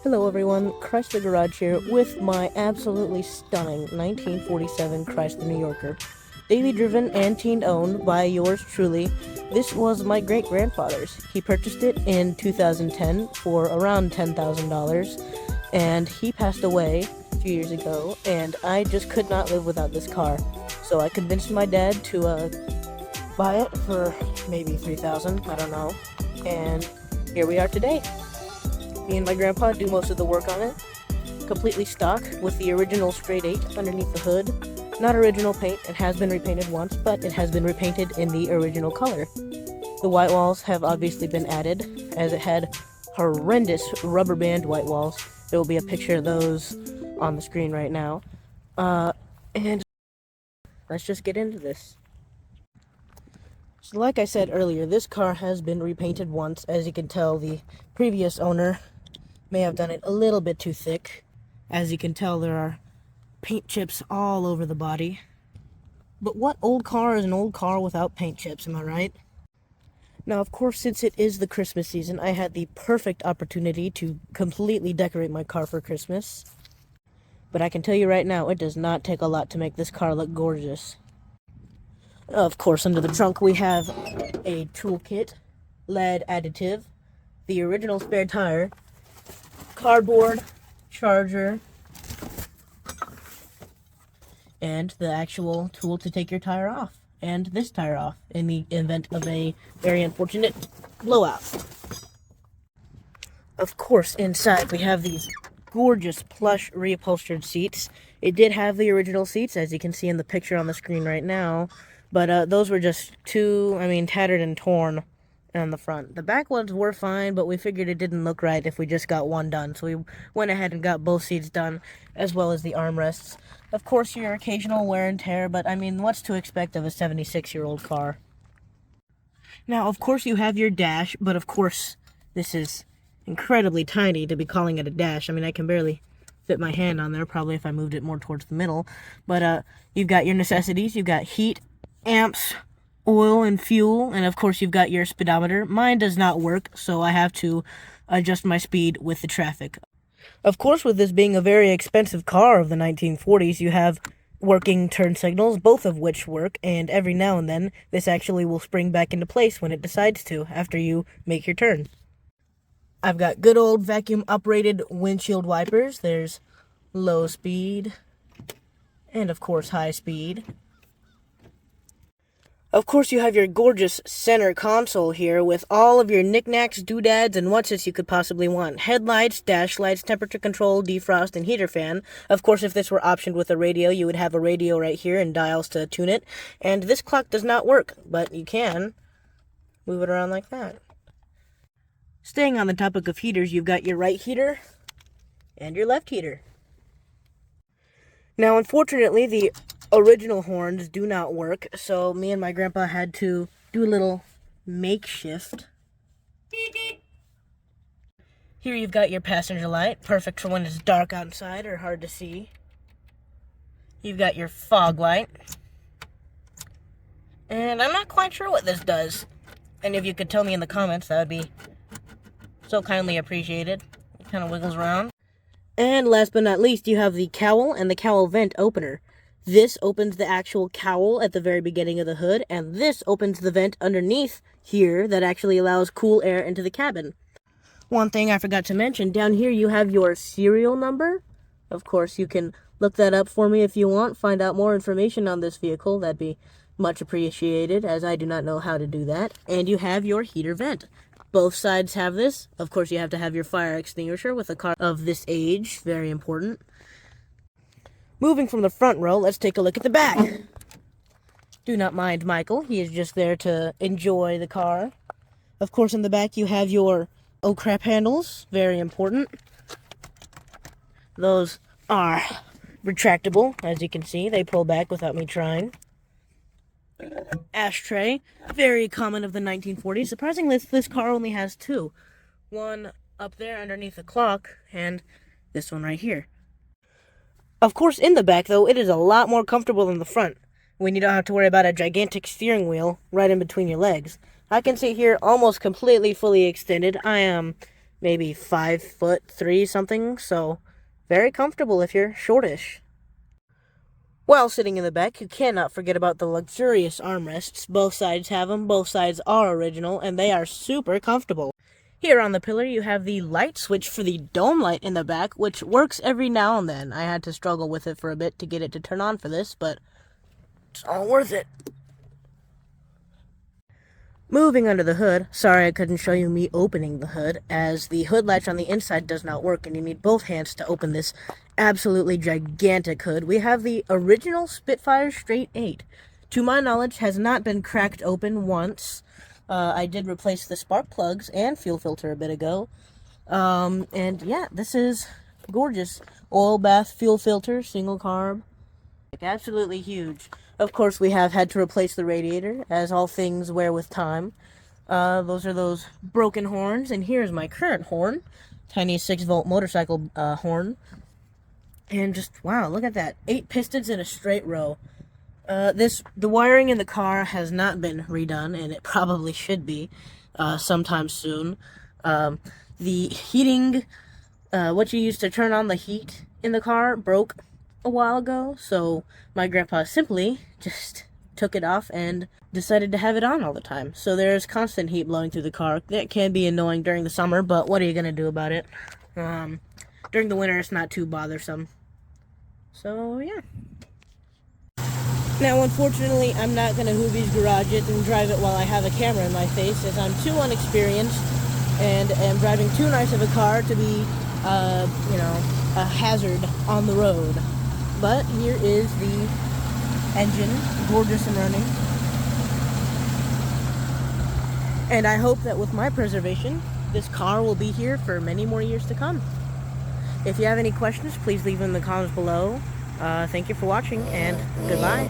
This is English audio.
Hello everyone, Chrysler Garage here with my absolutely stunning 1947 Chrysler New Yorker. Daily driven and teen owned by yours truly. This was my great-grandfather's. He purchased it in 2010 for around $10,000 and he passed away a few years ago and I just could not live without this car. So I convinced my dad to buy it for maybe $3,000, I don't know. And here we are today. Me and my grandpa do most of the work on it. Completely stock with the original straight 8 underneath the hood. Not original paint, it has been repainted once, but it has been repainted in the original color. The white walls have obviously been added, as it had horrendous rubber band white walls. There will be a picture of those on the screen right now. And let's just get into this. So like I said earlier, this car has been repainted once. As you can tell, the previous owner may have done it a little bit too thick. As you can tell, there are paint chips all over the body. But what old car is an old car without paint chips, am I right? Now, of course, since it is the Christmas season, I had the perfect opportunity to completely decorate my car for Christmas. But I can tell you right now, it does not take a lot to make this car look gorgeous. Of course, under the trunk we have a toolkit, lead additive, the original spare tire, cardboard, charger, and the actual tool to take your tire off, and this tire off, in the event of a very unfortunate blowout. Of course, inside we have these gorgeous plush reupholstered seats. It did have the original seats, as you can see in the picture on the screen right now, but those were just tattered and torn on the front. The back ones were fine, but we figured it didn't look right if we just got one done, so we went ahead and got both seats done, as well as the armrests. Of course, your occasional wear and tear, but what's to expect of a 76-year-old car? Now, of course, you have your dash, but of course, this is incredibly tiny to be calling it a dash. I can barely fit my hand on there, probably if I moved it more towards the middle. But you've got your necessities. You've got heat, amps, oil and fuel, and of course you've got your speedometer. Mine does not work, so I have to adjust my speed with the traffic. Of course, with this being a very expensive car of the 1940s, you have working turn signals, both of which work, and every now and then this actually will spring back into place when it decides to, after you make your turn. I've got good old vacuum operated windshield wipers. There's low speed, and of course high speed. Of course, you have your gorgeous center console here with all of your knickknacks, doodads, and what's-its you could possibly want. Headlights, dash lights, temperature control, defrost, and heater fan. Of course, if this were optioned with a radio, you would have a radio right here and dials to tune it. And this clock does not work, but you can move it around like that. Staying on the topic of heaters, you've got your right heater and your left heater. Now, unfortunately, the original horns do not work, so me and my grandpa had to do a little makeshift. Here you've got your passenger light, perfect for when it's dark outside or hard to see. You've got your fog light. And I'm not quite sure what this does. And if you could tell me in the comments, that would be so kindly appreciated. It kind of wiggles around. And last but not least, you have the cowl and the cowl vent opener. This opens the actual cowl at the very beginning of the hood, and this opens the vent underneath here that actually allows cool air into the cabin. One thing I forgot to mention, down here you have your serial number. Of course, you can look that up for me if you want, find out more information on this vehicle. That'd be much appreciated, as I do not know how to do that. And you have your heater vent. Both sides have this. Of course, you have to have your fire extinguisher with a car of this age. Very important. Moving from the front row, let's take a look at the back. Do not mind Michael. He is just there to enjoy the car. Of course, in the back, you have your oh crap handles. Very important. Those are retractable. As you can see, they pull back without me trying. Ashtray, very common of the 1940s. Surprisingly, this car only has two. One up there underneath the clock, and this one right here. Of course, in the back, though, it is a lot more comfortable than the front, when you don't have to worry about a gigantic steering wheel right in between your legs. I can sit here almost completely fully extended. I am maybe 5'3" something, so very comfortable if you're shortish. While sitting in the back, you cannot forget about the luxurious armrests. Both sides have them, both sides are original, and they are super comfortable. Here on the pillar, you have the light switch for the dome light in the back, which works every now and then. I had to struggle with it for a bit to get it to turn on for this, but it's all worth it. Moving under the hood, sorry I couldn't show you me opening the hood, as the hood latch on the inside does not work, and you need both hands to open this absolutely gigantic hood. We have the original Spitfire Straight 8. To my knowledge, has not been cracked open once. I did replace the spark plugs and fuel filter a bit ago. And yeah, this is gorgeous. Oil bath fuel filter, single carb. Absolutely huge. Of course, we have had to replace the radiator, as all things wear with time. Those are those broken horns, and here's my current horn. Tiny 6-volt motorcycle horn. And just, wow, look at that. 8 pistons in a straight row. The wiring in the car has not been redone, and it probably should be sometime soon. The heating, what you use to turn on the heat in the car, broke a while ago, so my grandpa simply just took it off and decided to have it on all the time. So there's constant heat blowing through the car. That can be annoying during the summer, but what are you going to do about it? During the winter, it's not too bothersome. So, yeah. Now, unfortunately, I'm not going to Hoovie's garage it and drive it while I have a camera in my face, as I'm too unexperienced and am driving too nice of a car to be, a hazard on the road. But here is the engine, gorgeous and running. And I hope that with my preservation, this car will be here for many more years to come. If you have any questions, please leave them in the comments below. Thank you for watching, and goodbye.